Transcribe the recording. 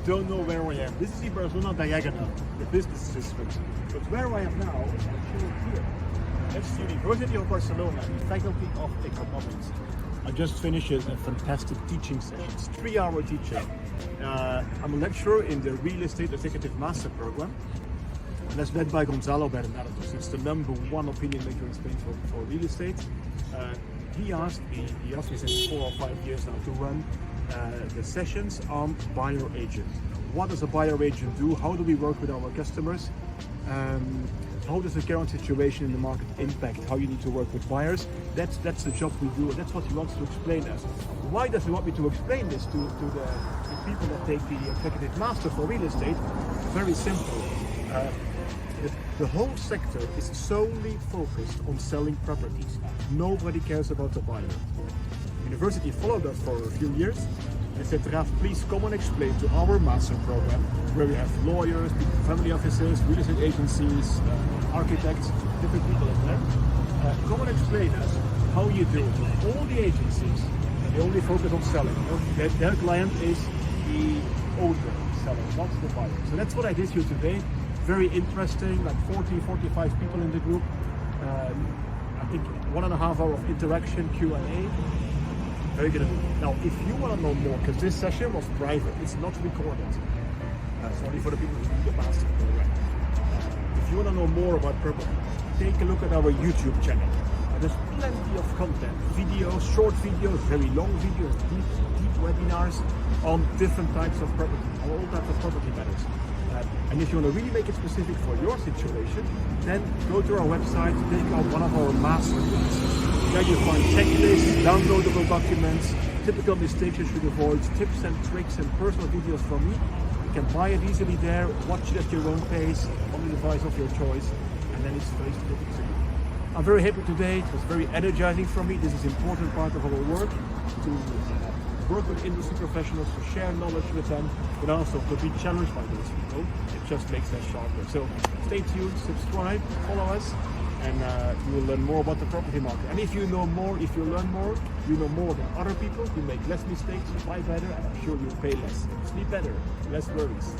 don't know where I am. This is the Barcelona diagonal, the business district. But where I am now, I'll show you here. That's the University of Barcelona, the Faculty of Economics. I just finished a fantastic teaching session. It's 3-hour teaching. I'm a lecturer in the Real Estate Executive Master Program. And that's led by Gonzalo Bernardos. It's the #1 opinion maker in Spain for real estate. He asked me since 4 or 5 years now to run the sessions on buyer agent. What does a buyer agent do? How do we work with our customers? How does the current situation in the market impact how you need to work with buyers? That's the job we do, and that's what he wants to explain us. Why does he want me to explain this to the people that take the Executive Master for Real Estate? Very simple. The whole sector is solely focused on selling properties. Nobody cares about the buyer. University followed us for a few years and said, Raf, please come and explain to our master program, where we have lawyers, family offices, real estate agencies, architects, different people in there. Come and explain us how you do it. All the agencies, they only focus on selling. Their client is the owner, seller, not the buyer. So that's what I did here today. Very interesting, like 40, 45 people in the group. I think 1.5 hour of interaction, Q&A. Very good. Now, if you want to know more, because this session was private, it's not recorded. It's only for the people who do the master program. If you want to know more about property, take a look at our YouTube channel. There's plenty of content, videos, short videos, very long videos, deep webinars on different types of property, all types of property matters. And if you want to really make it specific for your situation, then go to our website, take out one of our master classes. There you find checklists, downloadable documents, typical mistakes you should avoid, tips and tricks and personal videos from me. You can buy it easily there, watch it at your own pace, on the device of your choice, and then it's very specific to you. I'm very happy today. It was very energizing for me. This is an important part of our work, to work with industry professionals, to share knowledge with them, but also to be challenged by those people. It just makes us sharper. So stay tuned, subscribe, follow us, and you will learn more about the property market. And if you know more, if you learn more, you know more than other people. You make less mistakes, you buy better, and I'm sure you'll pay less. Sleep better, less worries.